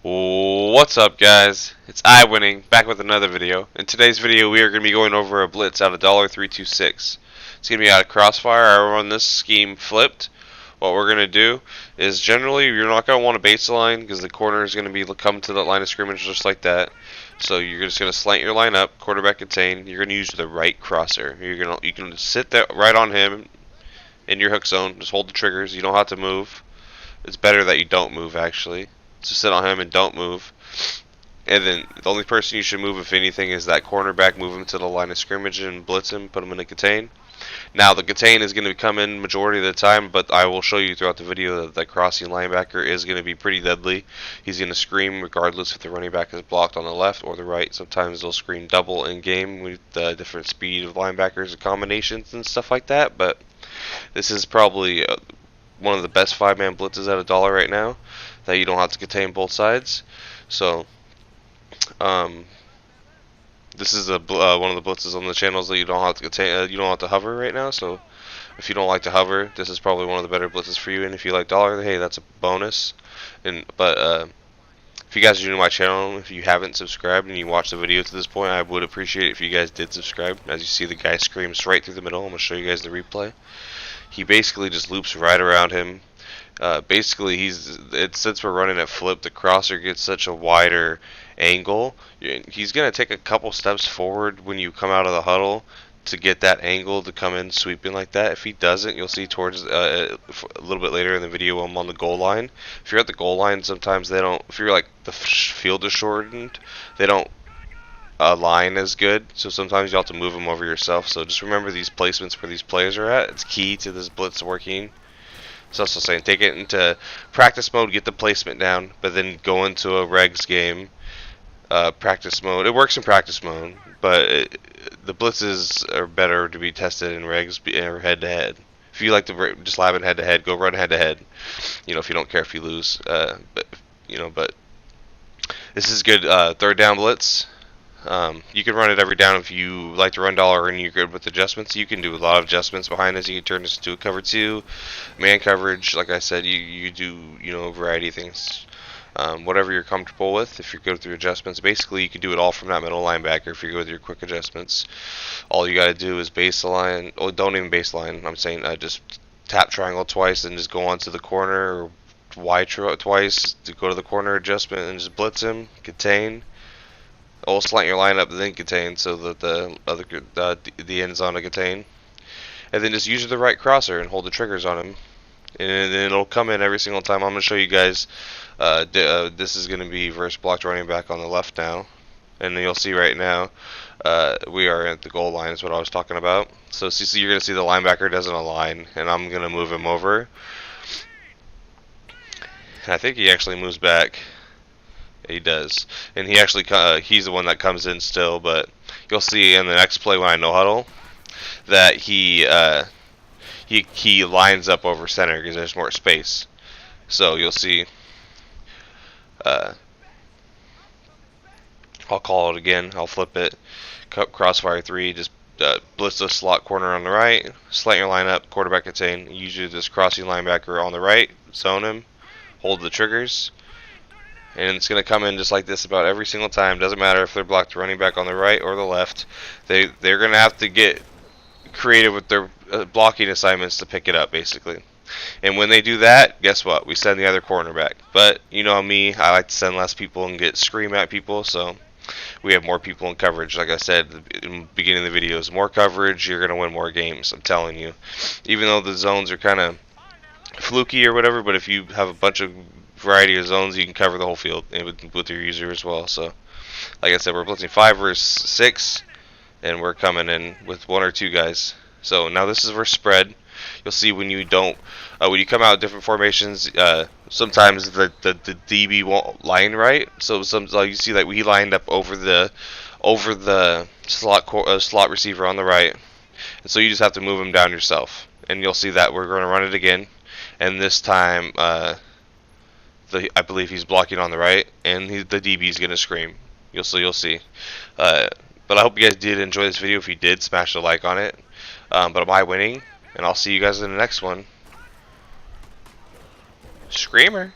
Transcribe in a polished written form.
What's up, guys? It's iWinning back with another video. In today's video we are going to be going over a blitz out of $326. It's going to be out of Crossfire. I run this scheme flipped. What we're going to do is generally you're not going to want a baseline because the corner is going to be come to the line of scrimmage just like that. So you're just going to slant your line up, quarterback contain. You're going to use the right crosser. You can sit there right on him in your hook zone. Just hold the triggers. You don't have to move. It's better that you don't move actually. So sit on him and don't move. And then the only person you should move, if anything, is that cornerback. Move him to the line of scrimmage and blitz him, put him in a contain. Now the contain is going to come in majority of the time, but I will show you throughout the video that the crossing linebacker is going to be pretty deadly. He's going to scream regardless if the running back is blocked on the left or the right. Sometimes they'll scream double in game with the different speed of linebackers and combinations and stuff like that. But this is probably one of the best 5-man blitzes at $1 right now, that you don't have to contain both sides. So this is one of the blitzes on the channels that you don't have to contain. You don't have to hover right now. So if you don't like to hover, this is probably one of the better blitzes for you. And if you like dollar, hey, that's a bonus. But if you guys are new to my channel, if you haven't subscribed and you watched the video to this point, I would appreciate it if you guys did subscribe. As you see, the guy screams right through the middle. I'm gonna show you guys the replay. He basically just loops right around him. Basically, since we're running at flip, the crosser gets such a wider angle. He's going to take a couple steps forward when you come out of the huddle to get that angle to come in sweeping like that. If he doesn't, you'll see towards a little bit later in the video I'm on the goal line. If you're at the goal line, sometimes they don't, if you're like the field is shortened, they don't align as good, so sometimes you have to move them over yourself. So just remember these placements where these players are at. It's key to this blitz working. So also saying take it into practice mode, get the placement down, but then go into a regs game. Practice mode. It works in practice mode, but the blitzes are better to be tested in regs or head to head. If you like to just lab it head to head, go run head to head. You know, if you don't care if you lose, but this is good. Third down blitz. You can run it every down if you like to run dollar and you're good with adjustments. You can do a lot of adjustments behind this. You can turn this into a cover 2, man coverage. Like I said, you do a variety of things. Whatever you're comfortable with. If you go through adjustments, basically you can do it all from that middle linebacker. If you go with your quick adjustments, all you got to do is baseline. Oh, don't even baseline. I'm saying just tap triangle twice and just go onto the corner, or Y twice to go to the corner adjustment and just blitz him, contain. Or slant your line up and then contain, so that the end's on a contain, and then just use the right crosser and hold the triggers on him, and then it'll come in every single time. I'm gonna show you guys. This is gonna be versus blocked running back on the left now, and you'll see right now we are at the goal line. Is what I was talking about. So you're gonna see the linebacker doesn't align, and I'm gonna move him over. I think he actually moves back. He does, and he actually he's the one that comes in still. But you'll see in the next play when I no huddle that he lines up over center because there's more space. So you'll see. I'll call it again. I'll flip it. Crossfire 3. Just blitz the slot corner on the right. Slant your line up. Quarterback contain. Usually this crossing linebacker on the right. Zone him. Hold the triggers. And it's going to come in just like this about every single time. Doesn't matter if they're blocked running back on the right or the left. They're going to have to get creative with their blocking assignments to pick it up, basically. And when they do that, guess what? We send the other cornerback. But you know me, I like to send less people and scream at people. So we have more people in coverage. Like I said in the beginning of the videos, more coverage, you're going to win more games. I'm telling you. Even though the zones are kind of fluky or whatever, but if you have a bunch of variety of zones, you can cover the whole field with your user as well. So like I said, we're blitzing 5 versus 6, and we're coming in with 1 or 2 guys. So now this is versus spread. You'll see when you don't when you come out with different formations, sometimes the DB won't line right. So you see that we lined up over the slot receiver on the right, and so you just have to move him down yourself. And you'll see that we're going to run it again, and this time I believe he's blocking on the right, and the DB is going to scream. You'll see. But I hope you guys did enjoy this video. If you did, smash a like on it. But am I winning? And I'll see you guys in the next one. Screamer.